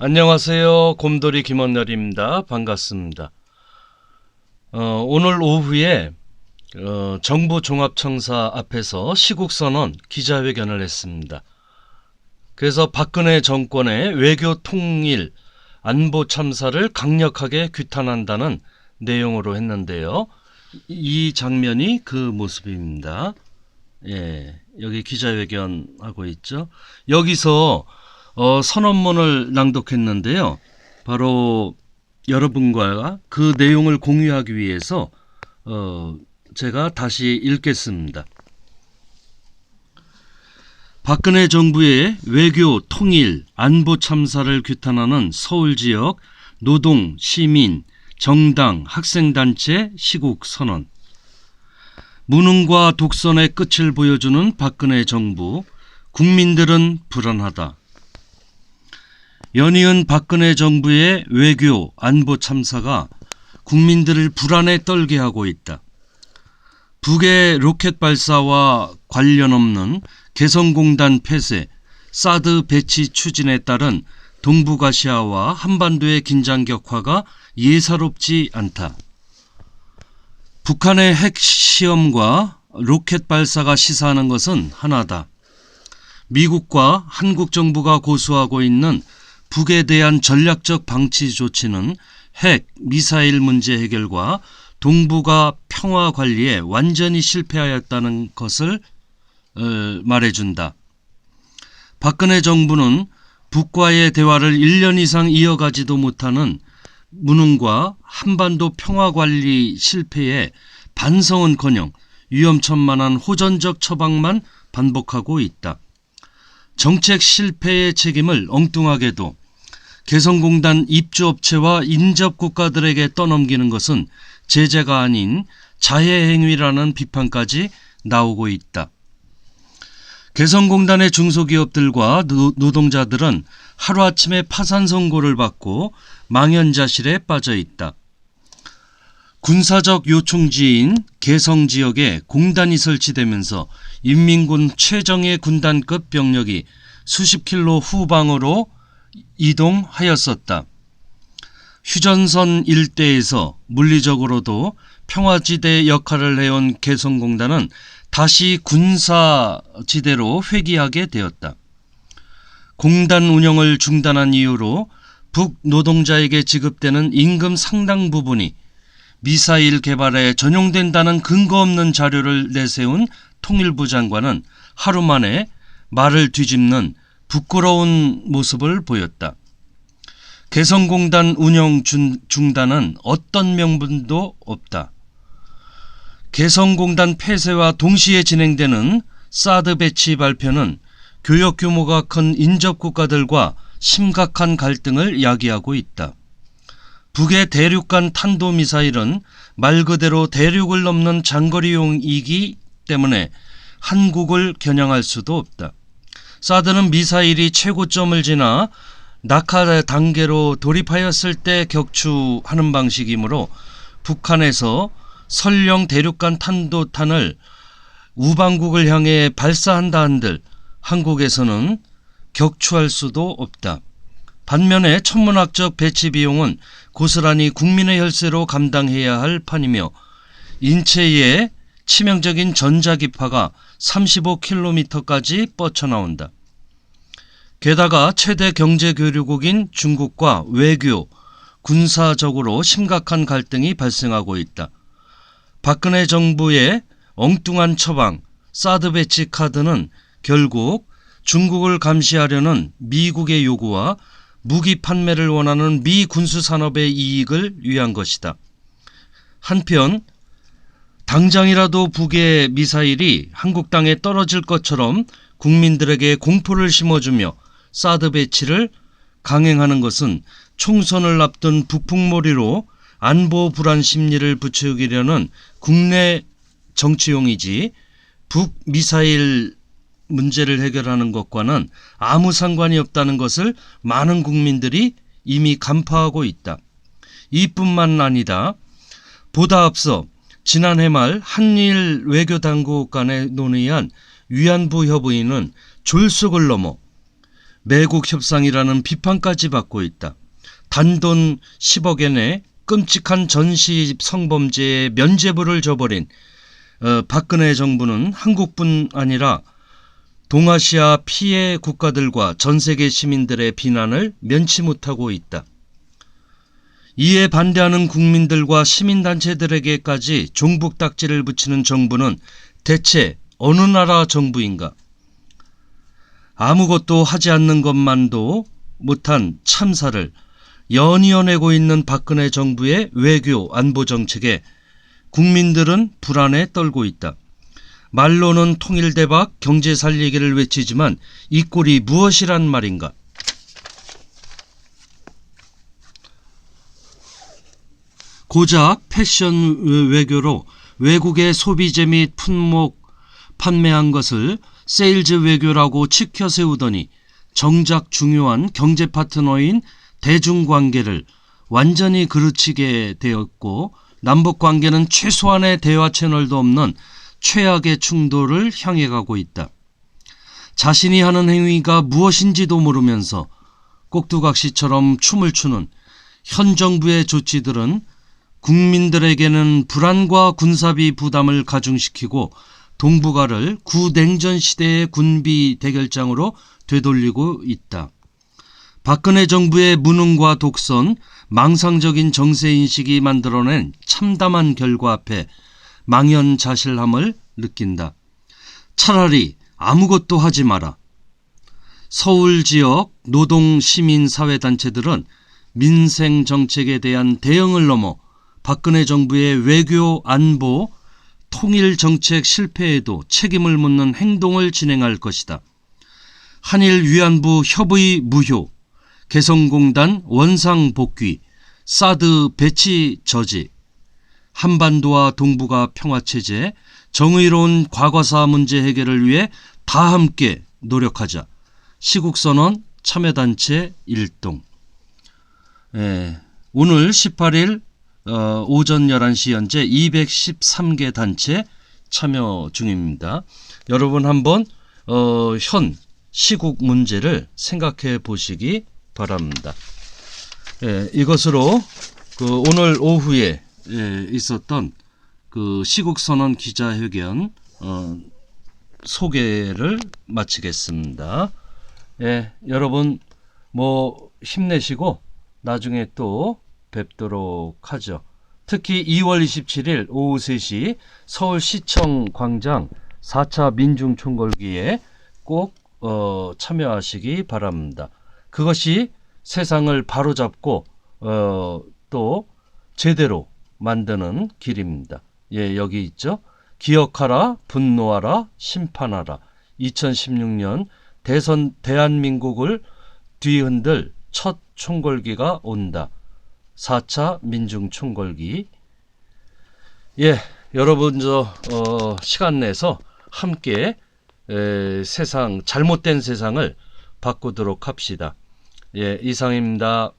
안녕하세요. 곰돌이 김원렬입니다. 반갑습니다. 오늘 오후에 정부 종합청사 앞에서 시국선언 기자회견을 했습니다. 그래서 박근혜 정권의 외교 통일, 안보 참사를 강력하게 규탄한다는 내용으로 했는데요. 이 장면이 그 모습입니다. 예, 여기 기자회견 하고 있죠. 여기서 선언문을 낭독했는데요. 바로 여러분과 그 내용을 공유하기 위해서 제가 다시 읽겠습니다. 박근혜 정부의 외교, 통일, 안보 참사를 규탄하는 서울 지역 노동, 시민, 정당, 학생단체 시국 선언. 무능과 독선의 끝을 보여주는 박근혜 정부, 국민들은 불안하다. 연이은 박근혜 정부의 외교, 안보 참사가 국민들을 불안에 떨게 하고 있다. 북의 로켓 발사와 관련 없는 개성공단 폐쇄, 사드 배치 추진에 따른 동북아시아와 한반도의 긴장 격화가 예사롭지 않다. 북한의 핵시험과 로켓 발사가 시사하는 것은 하나다. 미국과 한국 정부가 고수하고 있는 북에 대한 전략적 방치 조치는 핵, 미사일 문제 해결과 동북아 평화 관리에 완전히 실패하였다는 것을 말해준다. 박근혜 정부는 북과의 대화를 1년 이상 이어가지도 못하는 무능과 한반도 평화 관리 실패에 반성은커녕 위험천만한 호전적 처방만 반복하고 있다. 정책 실패의 책임을 엉뚱하게도 개성공단 입주업체와 인접국가들에게 떠넘기는 것은 제재가 아닌 자해행위라는 비판까지 나오고 있다. 개성공단의 중소기업들과 노동자들은 하루아침에 파산 선고를 받고 망연자실에 빠져 있다. 군사적 요충지인 개성지역에 공단이 설치되면서 인민군 최정예 군단급 병력이 수십 킬로 후방으로 이동하였었다. 휴전선 일대에서 물리적으로도 평화지대 역할을 해온 개성공단은 다시 군사지대로 회귀하게 되었다. 공단 운영을 중단한 이유로 북 노동자에게 지급되는 임금 상당 부분이 미사일 개발에 전용된다는 근거 없는 자료를 내세운 통일부 장관은 하루 만에 말을 뒤집는 부끄러운 모습을 보였다. 개성공단 운영 중단은 어떤 명분도 없다. 개성공단 폐쇄와 동시에 진행되는 사드 배치 발표는 교역 규모가 큰 인접국가들과 심각한 갈등을 야기하고 있다. 북의 대륙간 탄도미사일은 말 그대로 대륙을 넘는 장거리용이기 때문에 한국을 겨냥할 수도 없다. 사드는 미사일이 최고점을 지나 낙하 단계로 돌입하였을 때 격추하는 방식이므로 북한에서 설령 대륙간 탄도탄을 우방국을 향해 발사한다 한들 한국에서는 격추할 수도 없다. 반면에 천문학적 배치 비용은 고스란히 국민의 혈세로 감당해야 할 판이며 인체에 치명적인 전자기파가 35km까지 뻗쳐나온다. 게다가 최대 경제교류국인 중국과 외교, 군사적으로 심각한 갈등이 발생하고 있다. 박근혜 정부의 엉뚱한 처방, 사드 배치 카드는 결국 중국을 감시하려는 미국의 요구와 무기 판매를 원하는 미 군수산업의 이익을 위한 것이다. 한편 당장이라도 북의 미사일이 한국 땅에 떨어질 것처럼 국민들에게 공포를 심어주며 사드 배치를 강행하는 것은 총선을 앞둔 북풍몰이로 안보 불안 심리를 부추기려는 국내 정치용이지 북 미사일 문제를 해결하는 것과는 아무 상관이 없다는 것을 많은 국민들이 이미 간파하고 있다. 이뿐만 아니다. 보다 앞서 지난해 말 한일 외교당국 간에 논의한 위안부 협의는 졸속을 넘어 매국 협상이라는 비판까지 받고 있다. 단돈 10억엔에 끔찍한 전시 성범죄에 면죄부를 줘버린 박근혜 정부는 한국뿐 아니라 동아시아 피해 국가들과 전 세계 시민들의 비난을 면치 못하고 있다. 이에 반대하는 국민들과 시민단체들에게까지 종북 딱지를 붙이는 정부는 대체 어느 나라 정부인가? 아무것도 하지 않는 것만도 못한 참사를 연이어내고 있는 박근혜 정부의 외교 안보 정책에 국민들은 불안에 떨고 있다. 말로는 통일대박 경제 살리기를 외치지만 이 꼴이 무엇이란 말인가? 고작 패션 외교로 외국의 소비재 및 품목 판매한 것을 세일즈 외교라고 치켜 세우더니 정작 중요한 경제 파트너인 대중관계를 완전히 그르치게 되었고 남북관계는 최소한의 대화 채널도 없는 최악의 충돌을 향해 가고 있다. 자신이 하는 행위가 무엇인지도 모르면서 꼭두각시처럼 춤을 추는 현 정부의 조치들은 국민들에게는 불안과 군사비 부담을 가중시키고 동북아를 구냉전 시대의 군비 대결장으로 되돌리고 있다. 박근혜 정부의 무능과 독선, 망상적인 정세인식이 만들어낸 참담한 결과 앞에 망연자실함을 느낀다. 차라리 아무것도 하지 마라. 서울 지역 노동시민사회단체들은 민생 정책에 대한 대응을 넘어 박근혜 정부의 외교 안보 통일 정책 실패에도 책임을 묻는 행동을 진행할 것이다. 한일 위안부 협의 무효, 개성공단 원상 복귀, 사드 배치 저지, 한반도와 동북아 평화체제, 정의로운 과거사 문제 해결을 위해 다 함께 노력하자. 시국선언 참여단체 일동. 오늘 18일 오전 11시 현재 213개 단체 참여 중입니다. 여러분 한번 현 시국 문제를 생각해 보시기 바랍니다. 이것으로 오늘 오후에 있었던 그 시국선언 기자회견 소개를 마치겠습니다. 여러분 힘내시고 나중에 또 뵙도록 하죠. 특히 2월 27일 오후 3시 서울시청 광장 4차 민중총궐기에 꼭 참여하시기 바랍니다. 그것이 세상을 바로잡고 또 제대로 만드는 길입니다. 여기 있죠. 기억하라, 분노하라, 심판하라. 2016년 대한민국을 뒤흔들 첫 총궐기가 온다. 4차 민중총궐기. 여러분 시간 내서 함께 잘못된 세상을 바꾸도록 합시다. 이상입니다.